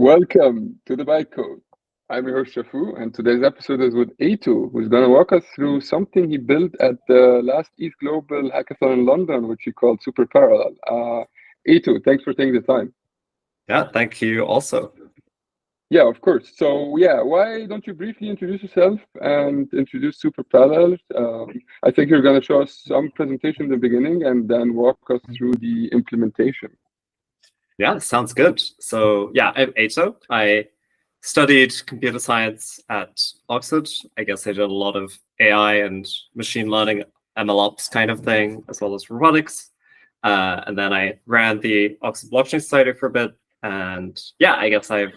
Welcome to the Bytecode. I'm your host Shafu, and today's episode is with Eito, who's going to walk us through something he built at the last East Global Hackathon in London, which he called SuperParallel. Eito, thanks for taking the time. Yeah, thank you also. Yeah, of course. So, yeah, why don't you briefly introduce yourself and introduce SuperParallel? I think you're going to show us some presentation in the beginning and then walk us through the implementation. Yeah, sounds good. So yeah, I'm Eito. I studied computer science at Oxford. I guess I did a lot of AI and machine learning, MLOps kind of thing, as well as robotics. And then I ran the Oxford Blockchain Society for a bit. And yeah, I guess I've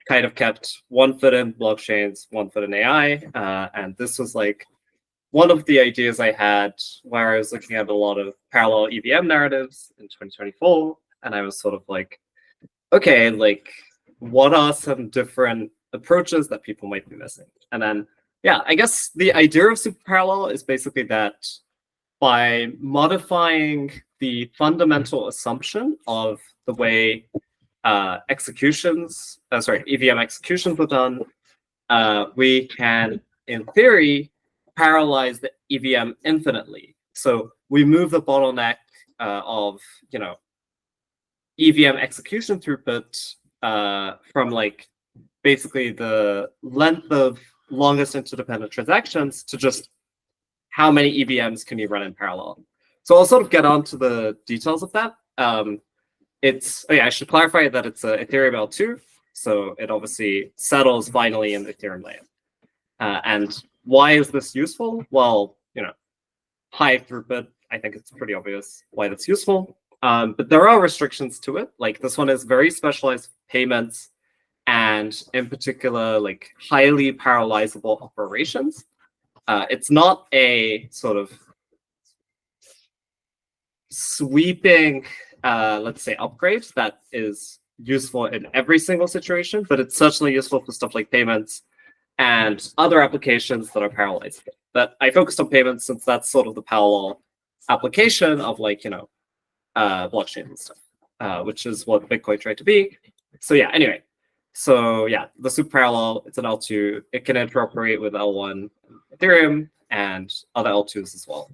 kind of kept one foot in blockchains, one foot in AI. And this was like one of the ideas I had where I was looking at a lot of parallel EVM narratives in 2024. And I was sort of like, okay, like, what are some different approaches that people might be missing? And then, yeah, I guess the idea of SuperParallel is basically that by modifying the fundamental assumption of the way EVM executions are done, we can, in theory, parallelize the EVM infinitely. So we move the bottleneck of, EVM execution throughput from like basically the length of longest interdependent transactions to just how many EVMs can you run in parallel. So I'll sort of get on to the details of that. I should clarify that it's a Ethereum L2, so it obviously settles finally in the Ethereum layer. And why is this useful? Well, high throughput. I think it's pretty obvious why that's useful. But there are restrictions to it. Like this one is very specialized payments and in particular, like highly parallelizable operations. It's not a sort of sweeping, let's say, upgrade that is useful in every single situation, but it's certainly useful for stuff like payments and other applications that are parallelized. But I focused on payments since that's sort of the parallel application of like, blockchain and stuff, which is what Bitcoin tried to be. So yeah, anyway. So yeah, the SuperParallel, it's an L2. It can interoperate with L1 Ethereum and other L2s as well.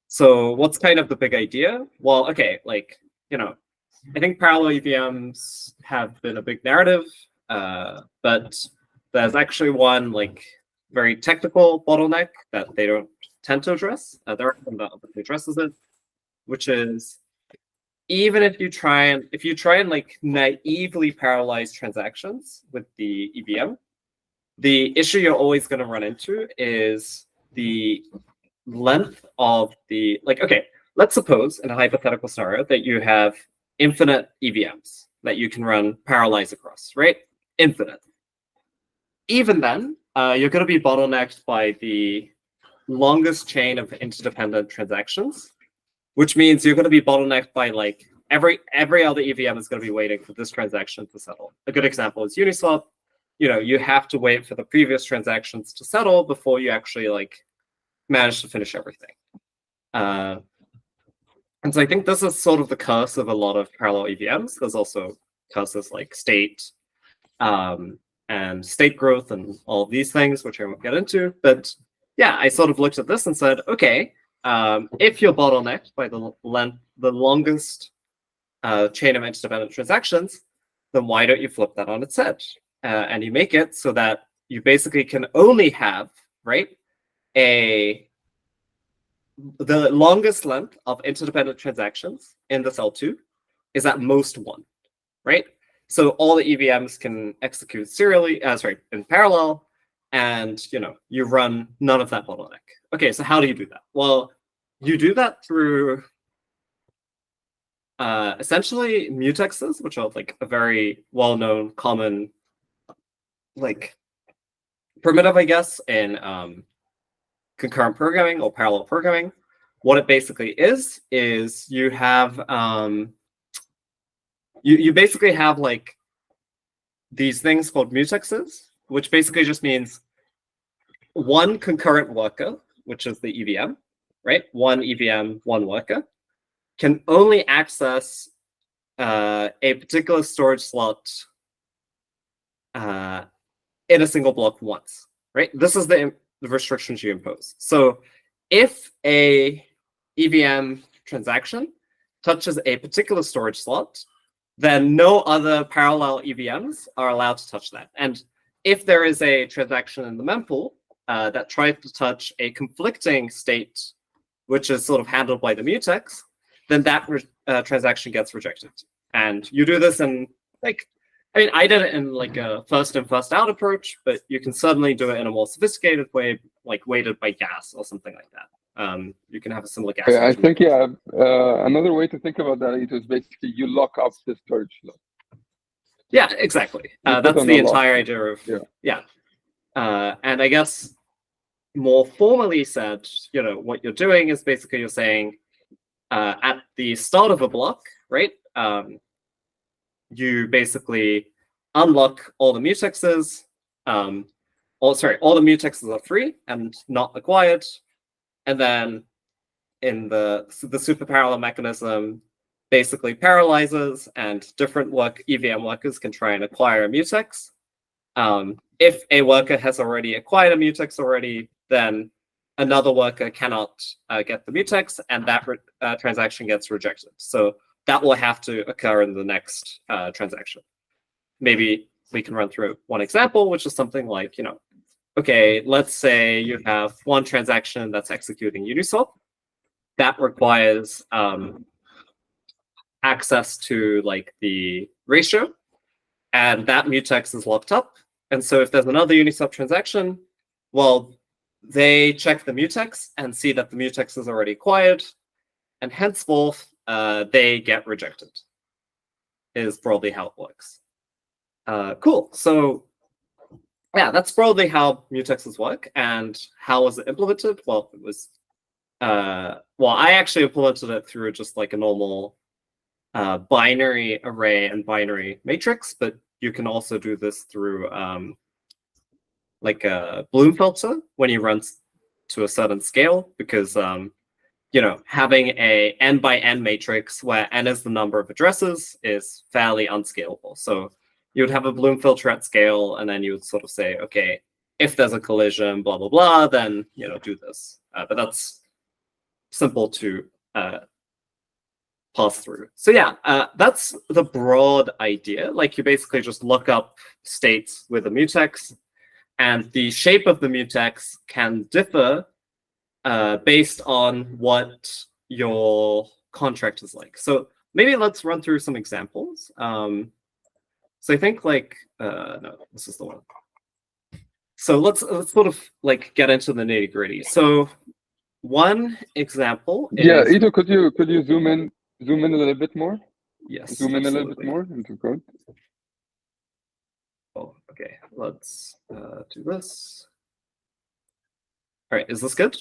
So what's kind of the big idea? Well, okay, like, I think parallel EVMs have been a big narrative, but there's actually one like very technical bottleneck that they don't tend to address. There are some that obviously addresses it, which is even if you try and like naively parallelize transactions with the EVM, the issue you're always going to run into is the length of the, like, okay, let's suppose in a hypothetical scenario that you have infinite EVMs that you can run parallelize across, right? Infinite. Even then, you're going to be bottlenecked by the longest chain of interdependent transactions, which means you're going to be bottlenecked by like every other EVM is going to be waiting for this transaction to settle. A good example is Uniswap. You have to wait for the previous transactions to settle before you actually like manage to finish everything. And so I think this is sort of the curse of a lot of parallel EVMs. There's also curses like state and state growth and all of these things, which I won't get into. But yeah, I sort of looked at this and said, okay, if you're bottlenecked by the longest chain of interdependent transactions, then why don't you flip that on its head? And you make it so that you basically can only have, right, the longest length of interdependent transactions in this L2 is at most one, right? So all the EVMs can execute serially, in parallel, and you run none of that bottleneck. Okay, so how do you do that? Well, you do that through essentially mutexes, which are like a very well-known, common, like primitive, I guess, in concurrent programming or parallel programming. What it basically is you have you basically have like these things called mutexes, which basically just means one concurrent worker, which is the EVM, right? One EVM, one worker, can only access a particular storage slot in a single block once, right? This is the restrictions you impose. So if a EVM transaction touches a particular storage slot, then no other parallel EVMs are allowed to touch that. And if there is a transaction in the mempool that tries to touch a conflicting state, which is sort of handled by the mutex, then that transaction gets rejected. And you do this in I did it in like a first in, first out approach, but you can certainly do it in a more sophisticated way, like weighted by gas or something like that. You can have a similar gas. I think, yeah, another way to think about that is basically you lock up the storage slot. Yeah, exactly. That's the entire idea of, and I guess more formally said, what you're doing is basically you're saying at the start of a block, right? You basically unlock all the mutexes. All the mutexes are free and not acquired. And then in the super parallel mechanism basically parallelizes, and different EVM workers can try and acquire a mutex. If a worker has already acquired a mutex already, then another worker cannot get the mutex, and that transaction gets rejected. So that will have to occur in the next transaction. Maybe we can run through one example, which is something like, okay, let's say you have one transaction that's executing Uniswap that requires access to like the ratio, and that mutex is locked up. And so if there's another Uniswap transaction, well, they check the mutex and see that the mutex is already acquired, and henceforth they get rejected, is broadly how it works. Cool. So yeah, that's broadly how mutexes work. And how was it implemented? Well, it was I actually implemented it through just like a normal binary array and binary matrix, but you can also do this through like a Bloom filter when you run to a certain scale, because having a n by n matrix where n is the number of addresses is fairly unscalable. So you would have a Bloom filter at scale, and then you would sort of say, okay, if there's a collision, blah, blah, blah, then, do this. But that's simple to pass through. So yeah, that's the broad idea. Like you basically just look up states with a mutex, and the shape of the mutex can differ based on what your contract is like. So maybe let's run through some examples. So I think no, this is the one. So let's sort of like get into the nitty gritty. So one example is... Yeah, Eito, could you zoom in a little bit more? Yes. Zoom in a little bit more into code. Oh, okay. Let's do this. All right, is this good?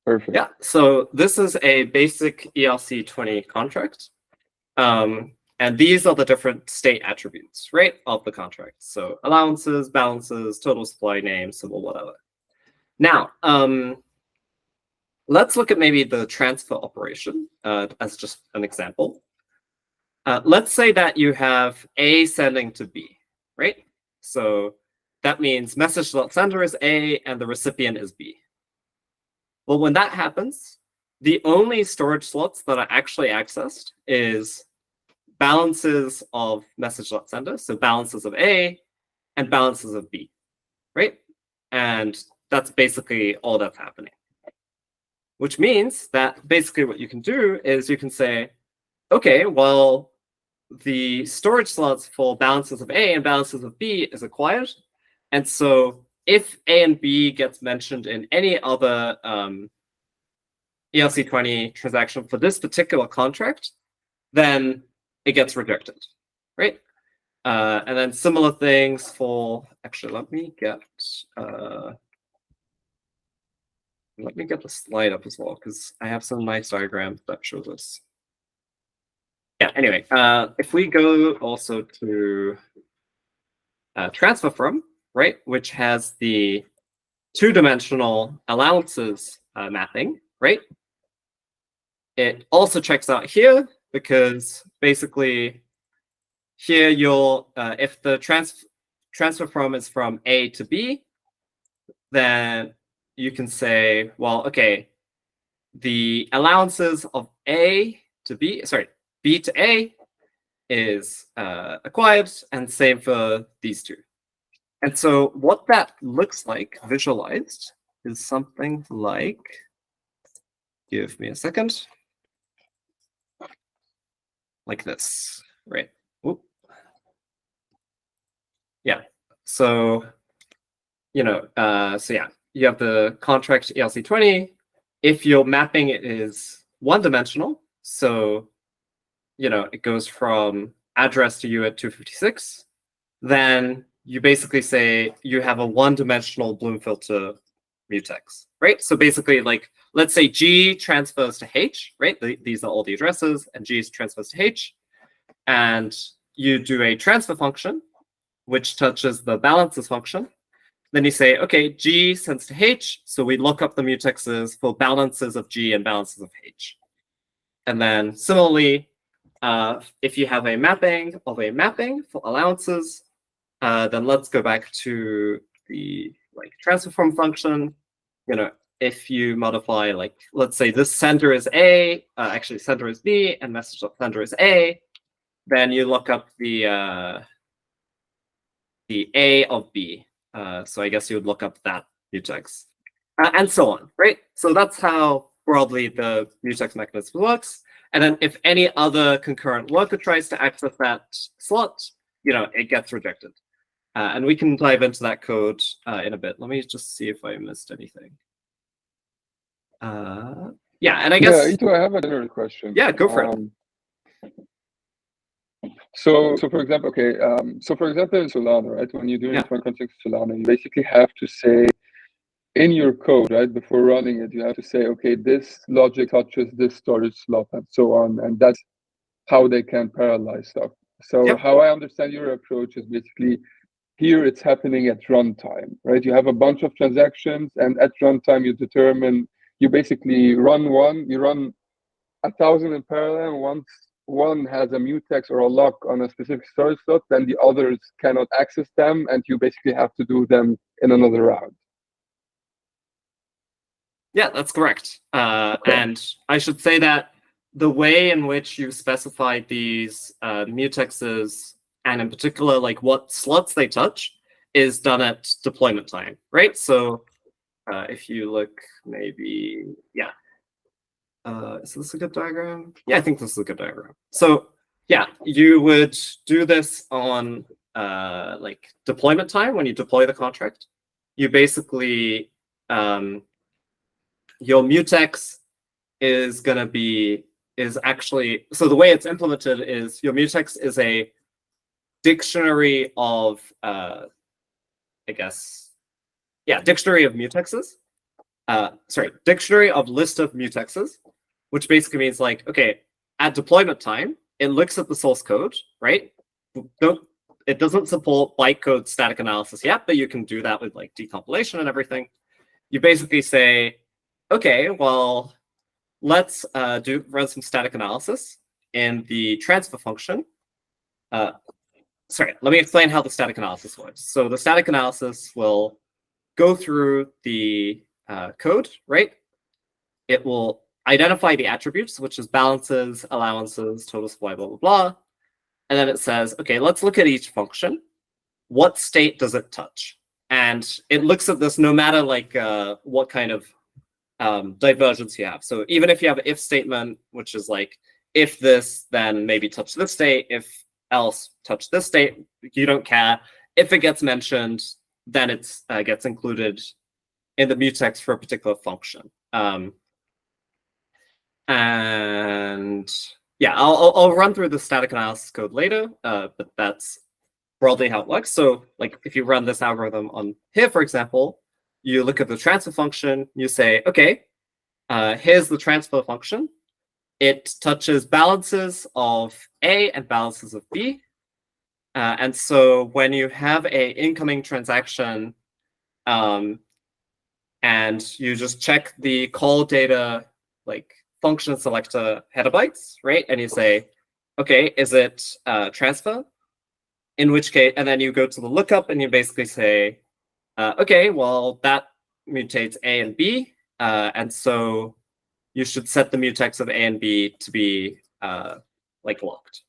Perfect. Yeah, so this is a basic ERC20 contract. And these are the different state attributes, right, of the contract. So allowances, balances, total supply name, symbol, whatever. Now, let's look at maybe the transfer operation as just an example. Let's say that you have A sending to B, right? So that means message.sender is A and the recipient is B. Well, when that happens, the only storage slots that are actually accessed is balances of message.sender, so balances of A and balances of B, right? And that's basically all that's happening. Which means that basically what you can do is you can say, okay, well, the storage slots for balances of A and balances of B is acquired. And so if A and B gets mentioned in any other ERC20 transaction for this particular contract, then it gets rejected, right? And then similar things for, actually, let me get the slide up as well, because I have some nice diagrams that show this. Yeah, anyway, if we go also to transfer from, right, which has the two-dimensional allowances mapping, right? It also checks out here because basically here you'll, if the transfer from is from A to B, then you can say, well, okay, the allowances of B to A is acquired, and same for these two. And so what that looks like visualized is something like, give me a second, like this, right? Oop. Yeah. So, you have the contract ELC20. If your mapping is one-dimensional, so, it goes from address to UART 256, then you basically say you have a one-dimensional Bloom filter mutex, right? So basically, like, let's say G transfers to H, right? These are all the addresses, and G transfers to H, and you do a transfer function, which touches the balances function. Then you say, okay, G sends to H, so we look up the mutexes for balances of G and balances of H. And then similarly, if you have a mapping of a mapping for allowances, then let's go back to the transfer from function. If you modify, let's say this sender is A, actually sender is B, and message sender is A, then you look up the A of B. So I guess you would look up that mutex, and so on, right? So that's how broadly the mutex mechanism works. And then if any other concurrent worker tries to access that slot, it gets rejected. And we can dive into that code in a bit. Let me just see if I missed anything. Yeah, and I guess... Yeah, Eito, I have a general question. Yeah, go for it. So for example, in Solana, right? When you're doing smart contracts in Solana, you basically have to say in your code, right, before running it, you have to say, okay, this logic touches this storage slot and so on, and that's how they can parallelize stuff. So how I understand your approach is basically here it's happening at runtime, right? You have a bunch of transactions, and at runtime you basically run one, you run 1,000 in parallel, and once one has a mutex or a lock on a specific storage slot, then the others cannot access them, and you basically have to do them in another round. Yeah, that's correct. And I should say that the way in which you specify these mutexes, and in particular, what slots they touch, is done at deployment time, right? So if you look, maybe, is this a good diagram? Yeah, I think this is a good diagram. So yeah, you would do this on deployment time when you deploy the contract. You basically, your mutex is going to be, so the way it's implemented is your mutex is a dictionary of, dictionary of mutexes. Dictionary of list of mutexes, which basically means okay, at deployment time, it looks at the source code, right? It doesn't support bytecode static analysis yet, but you can do that with decompilation and everything. You basically say, okay, well, let's run some static analysis in the transfer function. Let me explain how the static analysis works. So the static analysis will go through the code, right? It will identify the attributes, which is balances, allowances, total supply, blah, blah, blah. And then it says, okay, let's look at each function. What state does it touch? And it looks at this no matter what kind of divergence you have. So even if you have an if statement, which is if this, then maybe touch this state, if else touch this state, you don't care. If it gets mentioned, then it gets included in the mutex for a particular function. And yeah, I'll run through the static analysis code later, but that's broadly how it works. So if you run this algorithm on here, for example, you look at the transfer function, you say, okay, here's the transfer function. It touches balances of A and balances of B. And so when you have a incoming transaction, and you just check the call data function selector header bytes, right? And you say, okay, is it transfer? in which case, and then you go to the lookup and you basically say, okay, well, that mutates A and B, and so you should set the mutex of A and B to be like locked.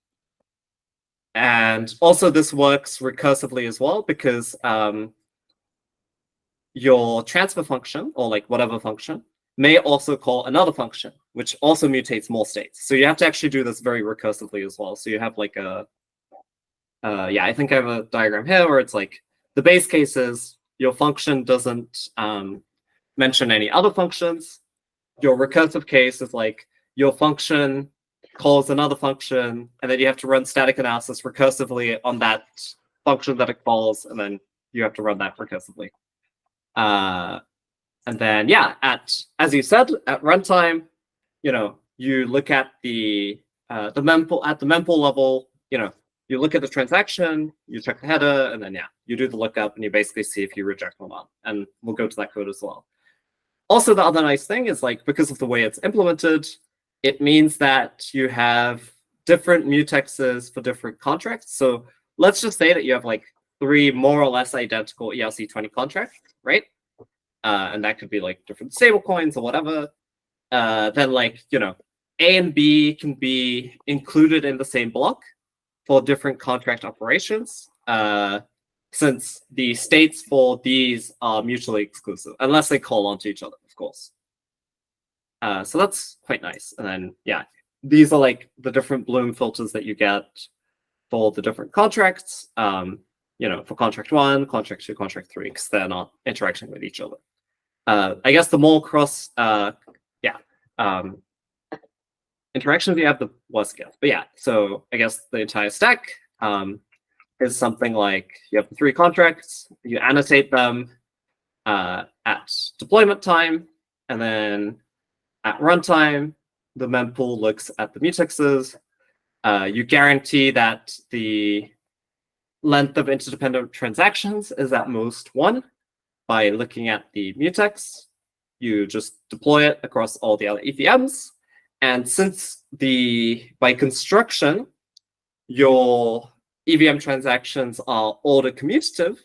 And also this works recursively as well, because your transfer function, or like whatever function, may also call another function, which also mutates more states. So you have to actually do this very recursively as well. So you have like a, yeah, I think I have a diagram here where it's like, the base case is your function doesn't mention any other functions. Your recursive case is like, your function calls another function, and then you have to run static analysis recursively on that function that it calls, and then you have to run that recursively. And then, yeah, as you said, at runtime, you look at the mempool at the mempool level. You look at the transaction, you check the header, and then you do the lookup, and you basically see if you reject or not. And we'll go to that code as well. Also, the other nice thing is, like, because of the way it's implemented, it means that you have different mutexes for different contracts. So let's just say that you have like 3 more or less identical ERC20 contracts, right? And that could be like different stablecoins or whatever. Then like, A and B can be included in the same block for different contract operations, since the states for these are mutually exclusive, unless they call onto each other, of course. So that's quite nice. And then, these are like the different Bloom filters that you get for the different contracts, for contract 1, contract 2, contract 3, because they're not interacting with each other. I guess the more cross, interactions you have, the less get. But so I guess the entire stack is something like, you have the 3 contracts, you annotate them at deployment time, and then at runtime, the mempool looks at the mutexes. You guarantee that the length of interdependent transactions is at most 1 by looking at the mutex. You just deploy it across all the other EVMs. And since by construction, your EVM transactions are order commutative,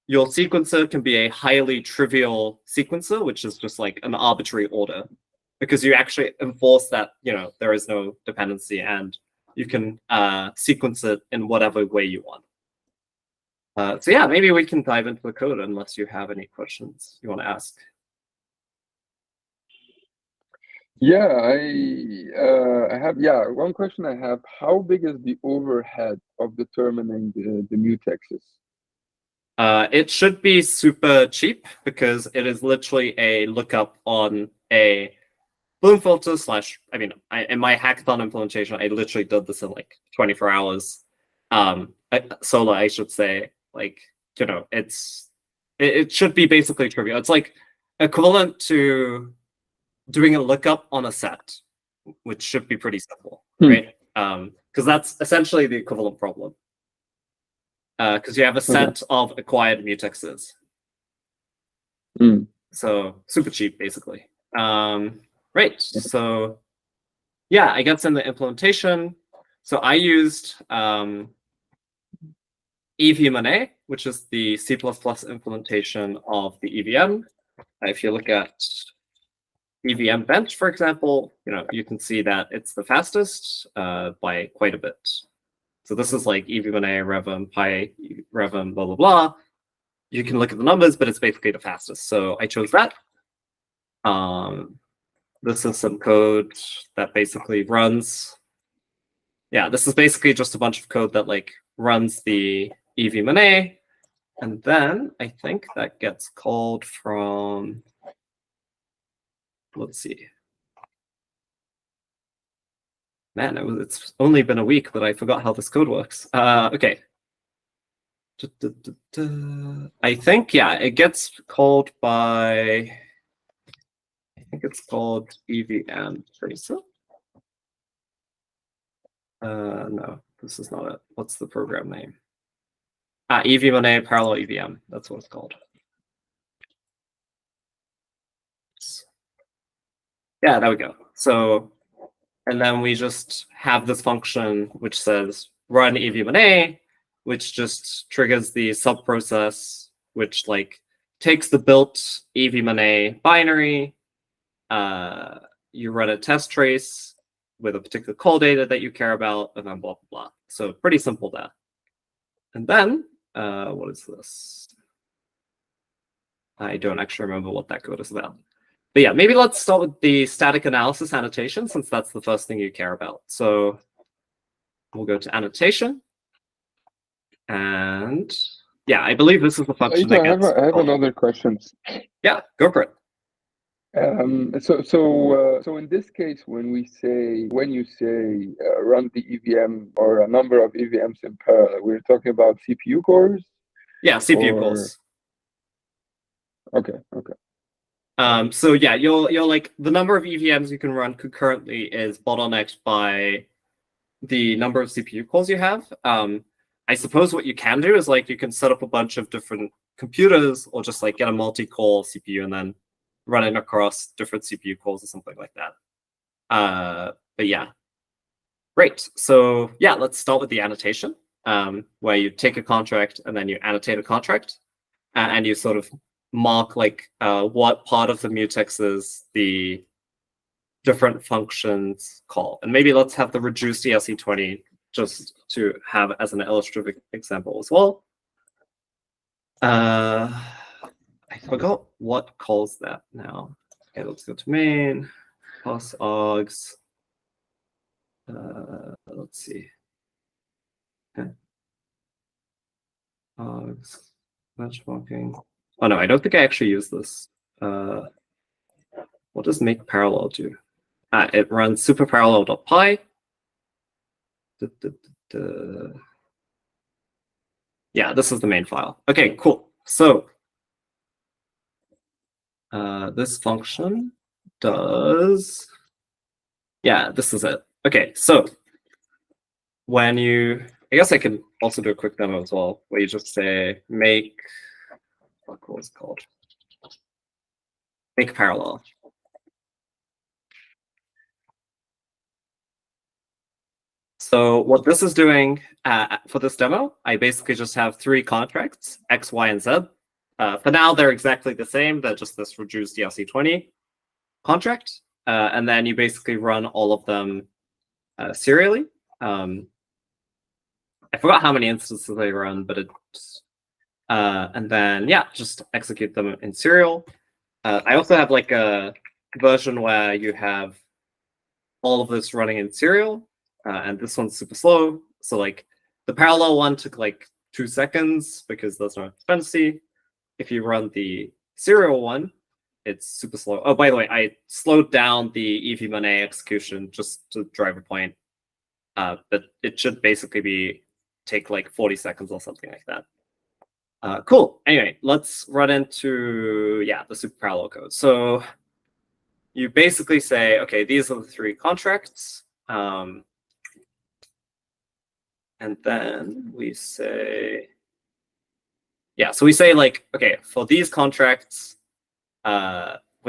your sequencer can be a highly trivial sequencer, which is just like an arbitrary order, because you actually enforce that, there is no dependency, and you can sequence it in whatever way you want. So yeah, maybe we can dive into the code unless you have any questions you want to ask. Yeah, I have one question I have. How big is the overhead of determining the mutexes? It should be super cheap, because it is literally a lookup on a Bloom filter / in my hackathon implementation, I literally did this in like 24 hours. Solo, I should say. Like, it should be basically trivial. It's like equivalent to doing a lookup on a set, which should be pretty simple, right? Because that's essentially the equivalent problem. Because you have a set of acquired mutexes. So super cheap, basically. Right. So I guess in the implementation, so I used EVMNA, which is the C++ implementation of the EVM. If you look at EVM bench, for example, you can see that it's the fastest by quite a bit. So this is like EVMNA, Revim, Pi, Revim, blah, blah, blah. You can look at the numbers, but it's basically the fastest. So I chose that. This is some code that basically runs. This is basically just a bunch of code that like runs the EVMNA. And then I think that gets called from, let's see. Man, it's only been a week, but I forgot how this code works. Okay. I think, it gets called by, I think it's called EVM tracer. No, this is not it. What's the program name? EVMNA parallel EVM. That's what it's called. Yeah, there we go. So, and then we just have this function which says run EVMNA, which just triggers the subprocess, which like takes the built EV-Monet binary. You run a test trace with a particular call data that you care about, and then blah, blah, blah. So pretty simple there. And then, what is this? I don't actually remember what that code is about. But yeah, maybe let's start with the static analysis annotation, since that's the first thing you care about. So we'll go to annotation. And yeah, I believe this is the function that gets... I have another question. Yeah, go for it. So in this case, when you say run the EVM or a number of EVMs in parallel, we're talking about CPU cores? Yeah, CPU cores. Okay. So yeah, you're like the number of EVMs you can run concurrently is bottlenecked by the number of CPU cores you have. I suppose what you can do is like you can set up a bunch of different computers, or just like get a multi-core CPU and then run it across different CPU cores or something like that. But yeah, great. So yeah, let's start with the annotation, where you take a contract and then you annotate a contract, and you sort of mark like what part of the mutex is the different functions call. And maybe let's have the reduced ERC20 just to have as an illustrative example as well. I forgot what calls that now. Okay, let's go to main, pass args. Let's see. Okay. Args, benchmarking. Oh no, I don't think I actually use this. What does make parallel do? It runs superparallel.py. Yeah, this is the main file. Okay, cool. So this function does, yeah, this is it. Okay, so when you, I guess I can also do a quick demo as well, where you just say make, what was it called? Make parallel. So what this is doing for this demo, I basically just have 3 contracts, X, Y, and Z. For now, they're exactly the same. They're just this reduced ERC20 contract. And then you basically run all of them serially. I forgot how many instances they run, but it's... and then, yeah, just execute them in serial. I also have like a version where you have all of this running in serial. And this one's super slow. So like the parallel one took like 2 seconds because there's no dependency. If you run the serial one, it's super slow. Oh, by the way, I slowed down the EV-Monet execution just to drive a point. But it should basically take like 40 seconds or something like that. Cool. Anyway, let's run into, yeah, the super parallel code. So you basically say, okay, these are the 3 contracts. And then we say, yeah, so we say like, okay, for these contracts, we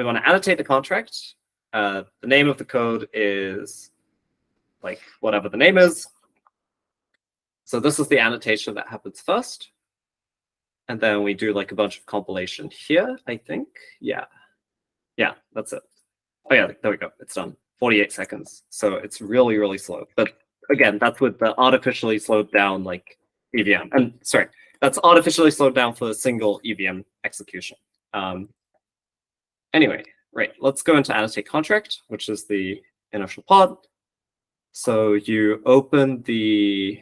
want to annotate the contract. The name of the code is like whatever the name is. So this is the annotation that happens first. And then we do like a bunch of compilation here, I think. Yeah. Yeah, that's it. Oh yeah, there we go. It's done. 48 seconds. So it's really, really slow. But again, that's with the artificially slowed down like EVM. And sorry, that's artificially slowed down for a single EVM execution. Anyway, right, let's go into annotate contract, which is the initial pod. So you open the,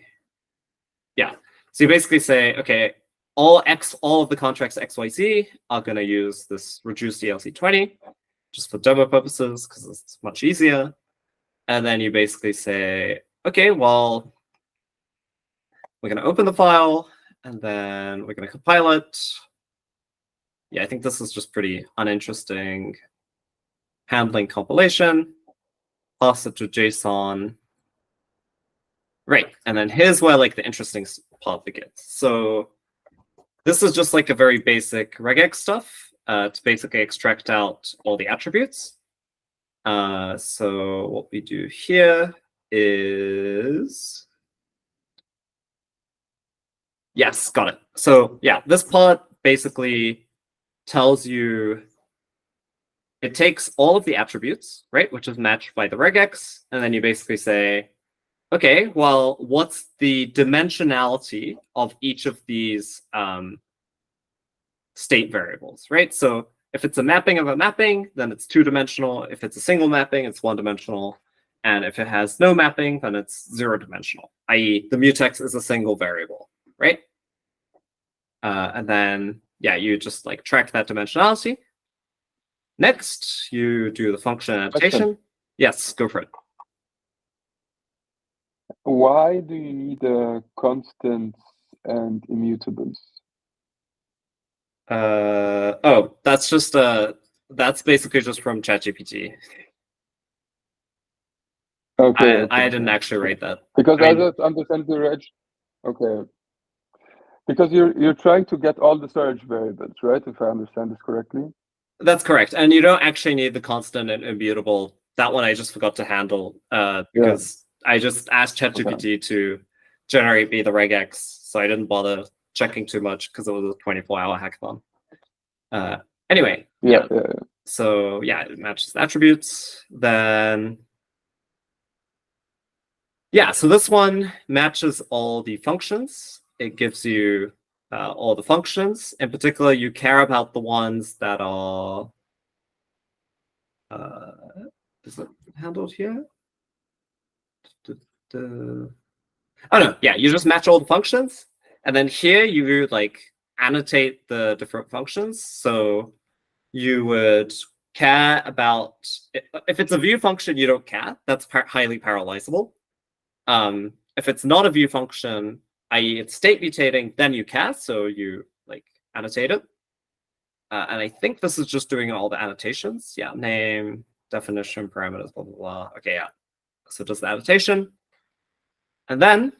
yeah. So you basically say, okay, all of the contracts XYZ are going to use this reduced ERC20 just for demo purposes because it's much easier. And then you basically say, okay, well, we're going to open the file and then we're going to compile it. Yeah, I think this is just pretty uninteresting. Handling compilation, pass it to JSON. Right, and then here's where like the interesting part begins. So this is just like a very basic regex stuff to basically extract out all the attributes. So what we do here is, Yes, got it. So yeah, this part basically tells you, it takes all of the attributes, right, which is matched by the regex, and then you basically say, okay, well, what's the dimensionality of each of these state variables, right? So if it's a mapping of a mapping, then it's two-dimensional. If it's a single mapping, it's one-dimensional. And if it has no mapping, then it's zero-dimensional, i.e. the mutex is a single variable, right? And then, yeah, you just like track that dimensionality. Next, you do the function annotation. Yes, go for it. Why do you need constants and immutables? Oh, that's just that's basically just from ChatGPT. Okay, I didn't actually write that. because I I mean, just understand the reg. Okay, because you're trying to get all the storage variables, right? If I understand this correctly. that's correct, and you don't actually need the constant and immutable. That one I just forgot to handle because I just asked ChatGPT to generate me the regex, so I didn't bother checking too much because it was a 24-hour hackathon. Anyway, yeah. So yeah, it matches the attributes. Then yeah, so this one matches all the functions. It gives you all the functions. In particular, you care about the ones that are is it handled here? Oh no, yeah, you just match all the functions, and then here you like annotate the different functions. So you would care about, if it's a view function, you don't care. That's highly parallelizable. If it's not a view function, i.e. it's state mutating, then you care. So you like annotate it. And I think this is just doing all the annotations. Yeah, name, definition, parameters, blah, blah, blah. Okay, yeah. So it does the annotation. And then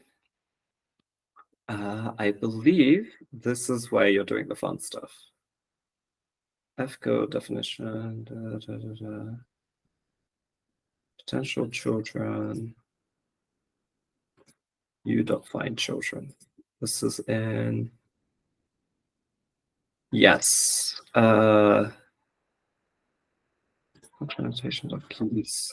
I believe this is where you're doing the fun stuff. fcode definition, potential children, u.find children. This is in, yes. Annotation of keys.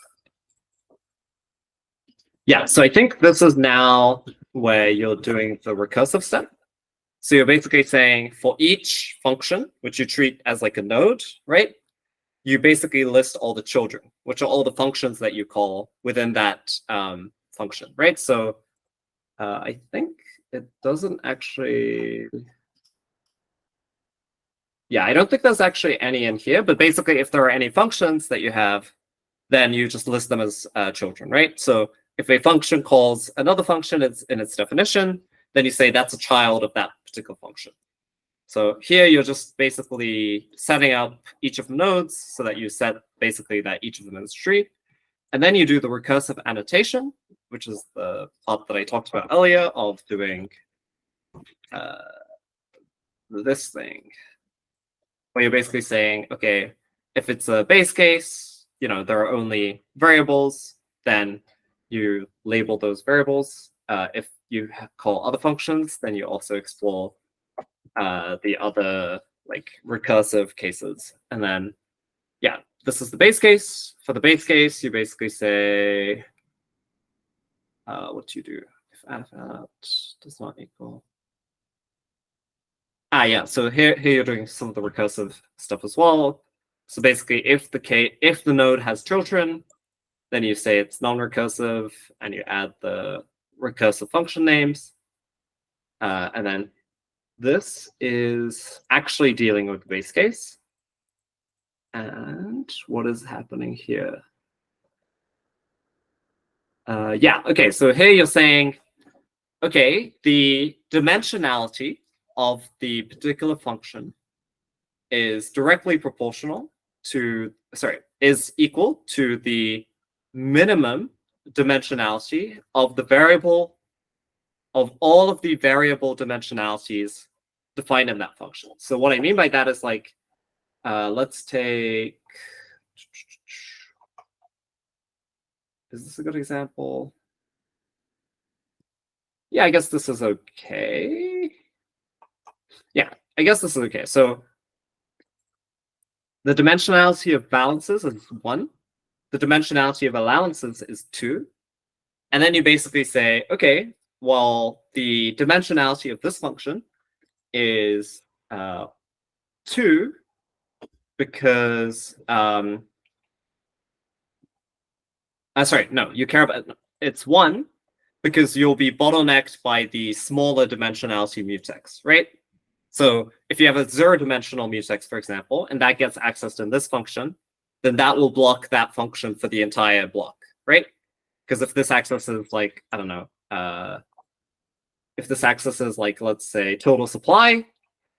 Yeah, so I think this is now where you're doing the recursive step. So you're basically saying for each function, which you treat as like a node, right? You basically list all the children, which are all the functions that you call within that function, right? So I think it doesn't actually... Yeah, I don't think there's actually any in here, but basically if there are any functions that you have, then you just list them as children, right? So if a function calls another function in its definition, then you say that's a child of that particular function. So here you're just basically setting up each of the nodes so that you set basically that each of them is a tree. And then you do the recursive annotation, which is the part that I talked about earlier of doing this thing, where you're basically saying, okay, if it's a base case, you know, there are only variables, then you label those variables. If you call other functions, then you also explore the other like recursive cases. And then, yeah, this is the base case. For the base case, you basically say, what do you do? If at does not equal. Yeah, so here you're doing some of the recursive stuff as well. So basically, if the node has children, then you say it's non-recursive, and you add the recursive function names. And then this is actually dealing with the base case. And what is happening here? Yeah, okay, so here you're saying, okay, the dimensionality of the particular function is directly proportional to, is equal to the minimum dimensionality of the variable, of all of the variable dimensionalities defined in that function. So what I mean by that is like, let's take, is this a good example? Yeah, I guess this is okay. I guess this is okay. So the dimensionality of balances is 1. The dimensionality of allowances is 2. And then you basically say, okay, well, the dimensionality of this function is 2 because sorry, no, you care about it's 1 because you'll be bottlenecked by the smaller dimensionality mutex, right? So if you have a 0-dimensional mutex, for example, and that gets accessed in this function, then that will block that function for the entire block, right? Because if this accesses like, I don't know, if this accesses like, let's say, total supply,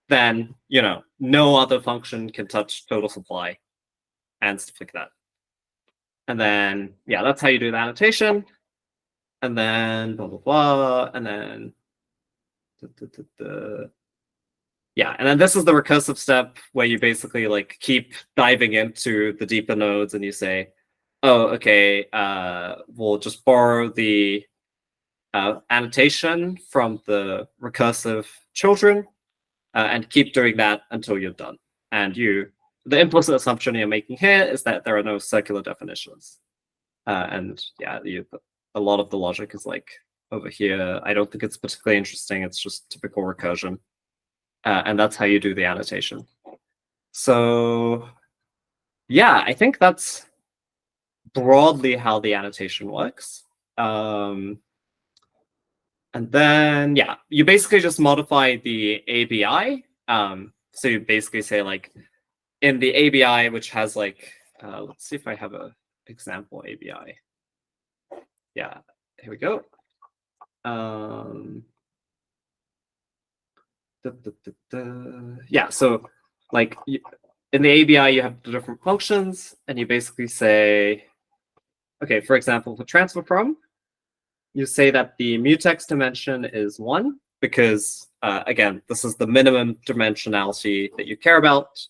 then, you know, no other function can touch total supply and stuff like that. And then, yeah, that's how you do the annotation. And then blah, blah, blah. And then, yeah, and then this is the recursive step where you basically like keep diving into the deeper nodes and you say, oh, okay, we'll just borrow the annotation from the recursive children and keep doing that until you're done. And the implicit assumption you're making here is that there are no circular definitions. And yeah, a lot of the logic is like over here. I don't think it's particularly interesting. It's just typical recursion. And that's how you do the annotation. So yeah, I think that's broadly how the annotation works. And then, yeah, you basically just modify the ABI. So you basically say like in the ABI, which has like, let's see if I have a example ABI. Yeah, here we go. Yeah, so like in the ABI, you have the different functions, and you basically say, okay, for example, for transfer from, you say that the mutex dimension is 1 because, again, this is the minimum dimensionality that you care about,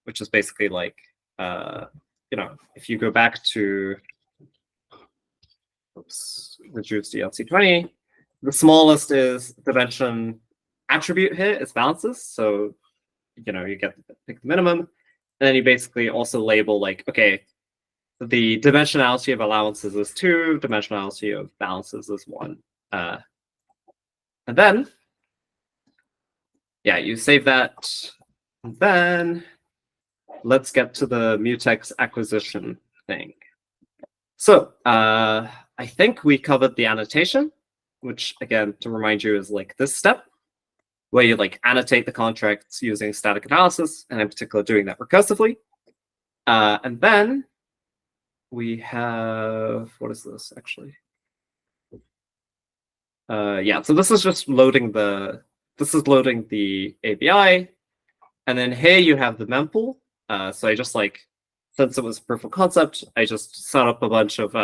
which is basically like, you know, if you go back to, oops, reduce DLC20, the smallest is dimension attribute here is balances. So, you know, you get to pick the minimum. And then you basically also label like, okay, the dimensionality of allowances is 2, dimensionality of balances is 1. And then, yeah, you save that. And then let's get to the mutex acquisition thing. So I think we covered the annotation, which again, to remind you, is like this step where you like annotate the contracts using static analysis, and in particular doing that recursively. And then we have, what is this actually? Yeah, so this is just loading the ABI. And then here you have the mempool. So I just like, since it was proof of concept, I just set up a bunch of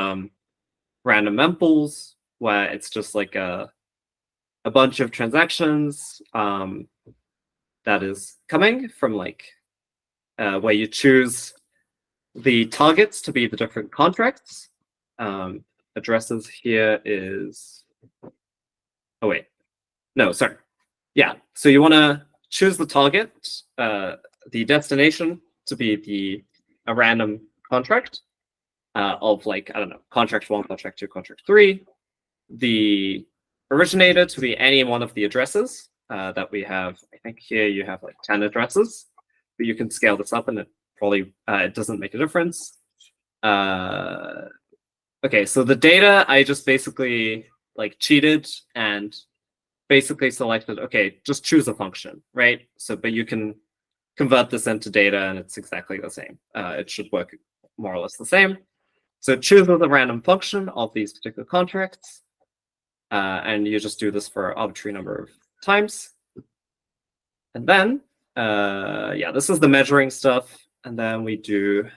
random mempools where it's just like a bunch of transactions that is coming from like where you choose the targets to be the different contracts. Addresses here is, oh wait, no, sorry. Yeah, so you want to choose the target, the destination to be a random contract of like, I don't know, contract 1, contract 2, contract 3. The originator to be any one of the addresses that we have. I think here you have like 10 addresses, but you can scale this up and it probably it doesn't make a difference. Okay, so the data, I just basically like cheated and basically selected, okay, just choose a function, right? So, but you can convert this into data and it's exactly the same. It should work more or less the same. So it chooses a random function of these particular contracts. And you just do this for an arbitrary number of times. And then, yeah, this is the measuring stuff. And then we do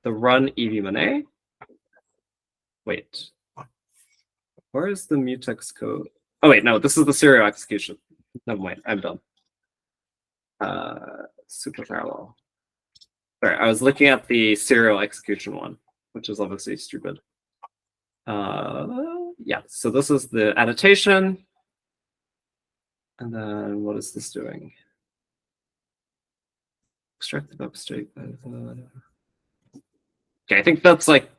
the run EV-Monet. Wait, where is the mutex code? Oh wait, no, this is the serial execution. Never mind, I'm done. SuperParallel. Sorry, I was looking at the serial execution one, which is obviously stupid. Yeah, so this is the annotation. And then what is this doing? Extracted upstate. Okay, I think that's like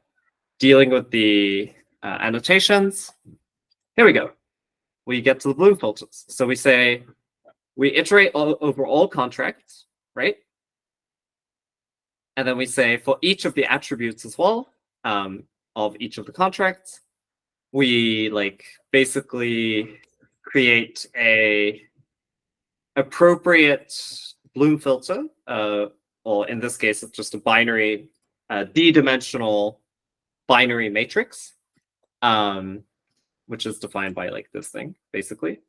dealing with the annotations. Here we go. We get to the Bloom filters. So we say we iterate over all contracts, right? And then we say for each of the attributes as well, of each of the contracts, we like basically create a appropriate Bloom filter, or in this case, it's just a binary, d-dimensional binary matrix, which is defined by like this thing, basically.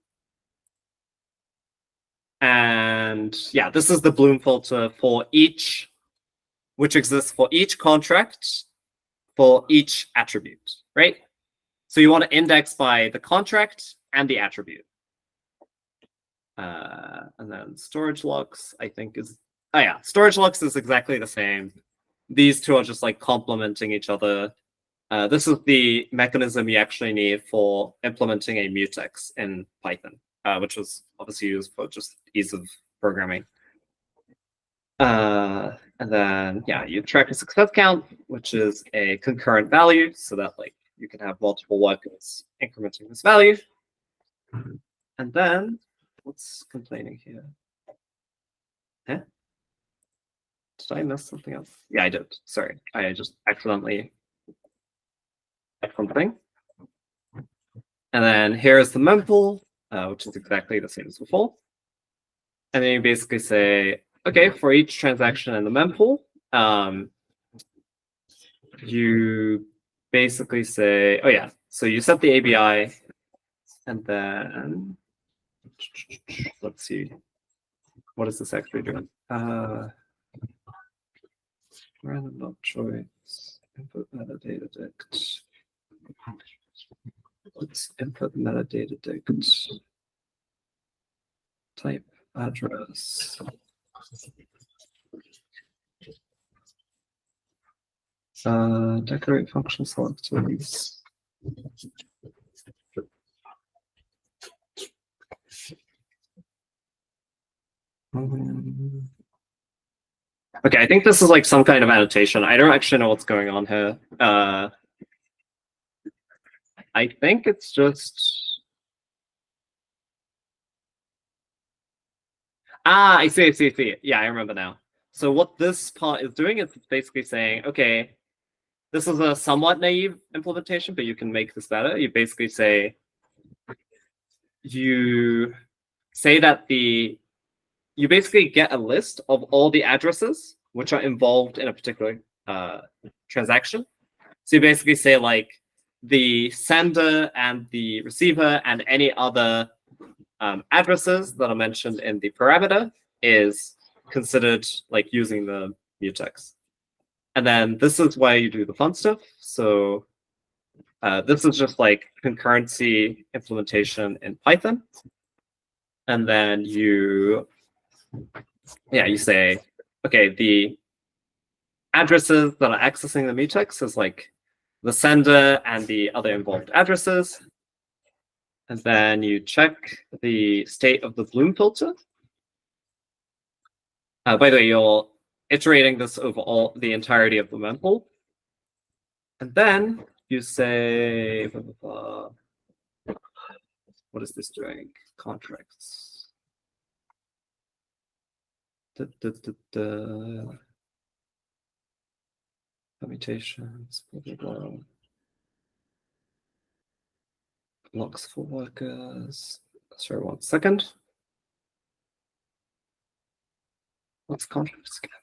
And yeah, this is the Bloom filter for each, which exists for each contract for each attribute, right? So you want to index by the contract and the attribute. And then storage locks, I think is, oh yeah, storage locks is exactly the same. These two are just like complementing each other. This is the mechanism you actually need for implementing a mutex in Python, which was obviously used for just ease of programming. And then, yeah, you track a success count, which is a concurrent value, so that like you can have multiple workers incrementing this value. And then, what's complaining here? Huh? Did I miss something else? Yeah, I did. Sorry, I just accidentally something. And then here's the mempool, which is exactly the same as before. And then you basically say, okay, for each transaction in the mempool, you basically say, oh yeah, so you set the ABI, and then let's see, what is this actually doing? Random not choice, input metadata dict. Let's input metadata dict. Type address. Decorate function selectors. Okay, I think this is like some kind of annotation. I don't actually know what's going on here. I think it's just... I see. Yeah, I remember now. So what this part is doing is basically saying, okay, this is a somewhat naive implementation, but you can make this better. You basically say, you basically get a list of all the addresses which are involved in a particular transaction. So you basically say like the sender and the receiver and any other addresses that are mentioned in the parameter is considered like using the mutex. And then this is why you do the fun stuff. So this is just like concurrency implementation in Python. And then you say, okay, the addresses that are accessing the mutex is like the sender and the other involved addresses. And then you check the state of the Bloom filter. By the way, you're iterating this over the entirety of the mempool. And then you say, what is this doing? Contracts. Permutations, blah, blah, blah. Blocks for workers. Sorry, 1 second. What's contracts again?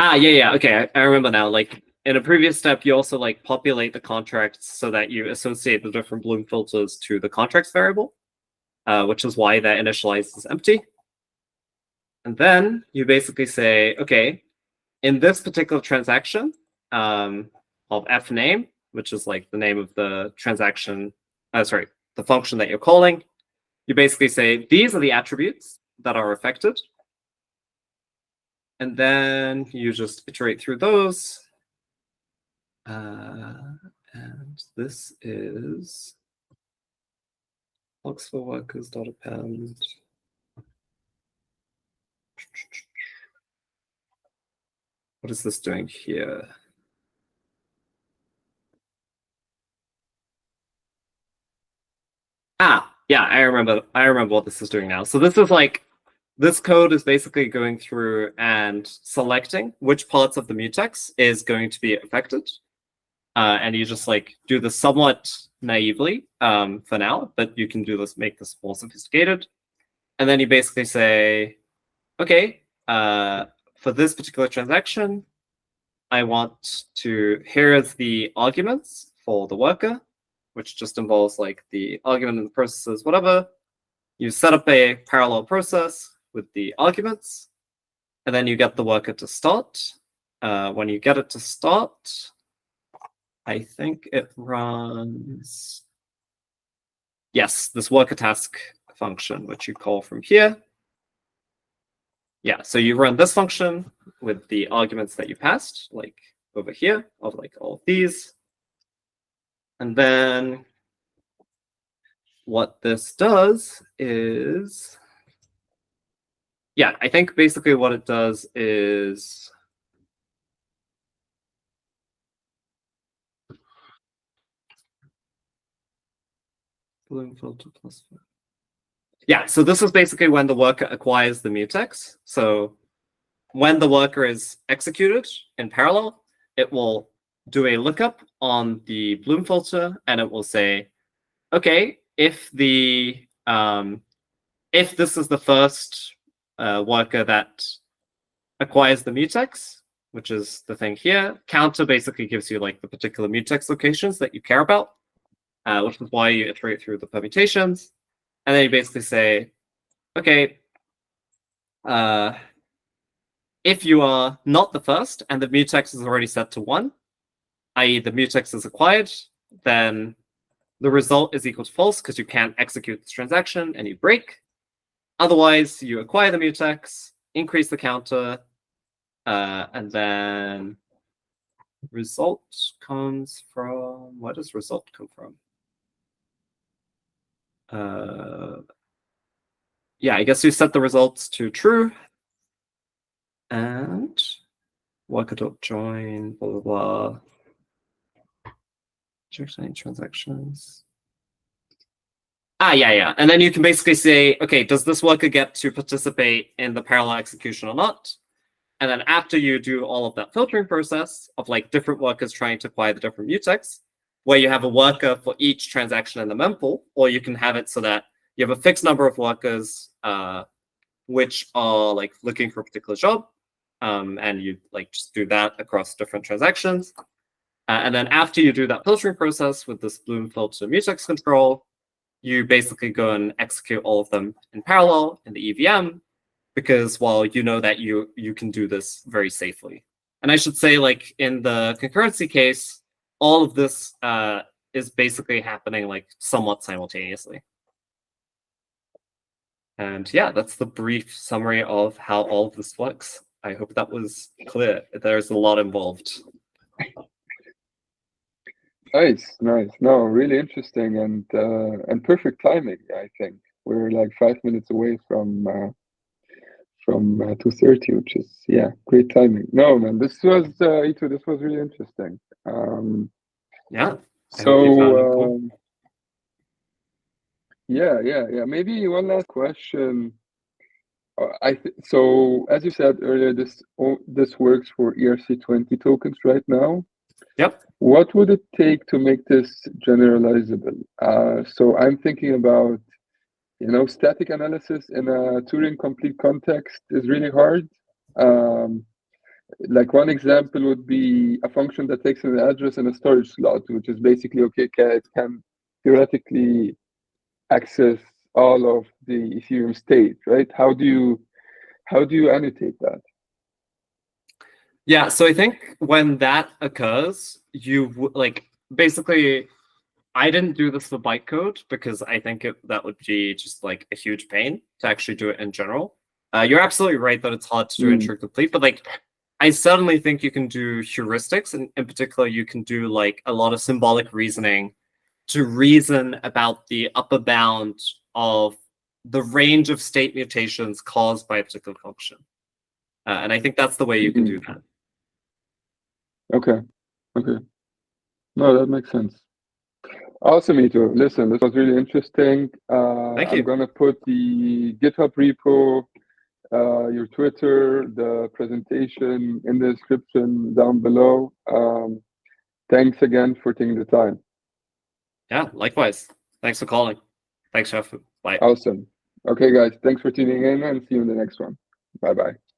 Yeah. Okay, I remember now. Like in a previous step, you also like populate the contracts so that you associate the different Bloom filters to the contracts variable, which is why that initialize is empty. And then you basically say, okay, in this particular transaction of f name, which is like the name of the transaction, the function that you're calling, you basically say these are the attributes that are affected. And then you just iterate through those. And this is logs for workers dot append. What is this doing here? Yeah, I remember what this is doing now. So this is like, this code is basically going through and selecting which parts of the mutex is going to be affected. And you just like do this somewhat naively for now, but you can do this, make this more sophisticated. And then you basically say, okay, for this particular transaction, I want to, here's the arguments for the worker, which just involves like the argument and the processes, whatever. You set up a parallel process with the arguments, and then you get the worker to start. When you get it to start, I think it runs, yes, this worker task function, which you call from here. Yeah, so you run this function with the arguments that you passed, like over here, of like all of these. And then what this does is, yeah, I think basically what it does is Bloom filter plus. Yeah, so this is basically when the worker acquires the mutex. So when the worker is executed in parallel, it will do a lookup on the Bloom filter, and it will say, okay, if the if this is the first worker that acquires the mutex, which is the thing here, counter basically gives you like the particular mutex locations that you care about, which is why you iterate through the permutations. And then you basically say, okay, if you are not the first and the mutex is already set to 1, i.e. the mutex is acquired, then the result is equal to false because you can't execute this transaction and you break. Otherwise, you acquire the mutex, increase the counter, and then result comes from, where does result come from? Yeah, I guess you set the results to true. And worker.join, blah, blah, blah. Check any transactions. Yeah. And then you can basically say, okay, does this worker get to participate in the parallel execution or not? And then after you do all of that filtering process of like different workers trying to acquire the different mutex, where you have a worker for each transaction in the mempool, or you can have it so that you have a fixed number of workers which are like looking for a particular job, and you like just do that across different transactions. And then after you do that filtering process with this Bloom filter mutex control, you basically go and execute all of them in parallel in the EVM, because, well, you know that you can do this very safely. And I should say, like in the concurrency case, all of this is basically happening like somewhat simultaneously. And yeah, that's the brief summary of how all of this works. I hope that was clear. There's a lot involved. Nice. No, really interesting and perfect timing. I think we're like 5 minutes away from 2:30, which is great timing. No, man, this was Eito, this was really interesting. Yeah. So yeah. Maybe one last question. So as you said earlier, this works for ERC20 tokens right now. Yep. What would it take to make this generalizable? So I'm thinking about, static analysis in a Turing complete context is really hard. Like one example would be a function that takes an address and a storage slot, which is basically okay, it can theoretically access all of the Ethereum state, right? How do you annotate that? Yeah, so I think when that occurs, you like basically, I didn't do this for bytecode because I think that would be just like a huge pain to actually do it in general. You're absolutely right that it's hard to do ensure complete, but like I suddenly think you can do heuristics, and in particular, you can do like a lot of symbolic reasoning to reason about the upper bound of the range of state mutations caused by a particular function. And I think that's the way you can do that. Okay. No, that makes sense. Awesome, Eito. Listen, this was really interesting. Thank you. I'm gonna put the GitHub repo, your Twitter, the presentation in the description down below. Thanks again for taking the time. Yeah, likewise. Thanks for calling. Thanks, Chef. Bye. Awesome. Okay, guys, thanks for tuning in and see you in the next one. Bye-bye.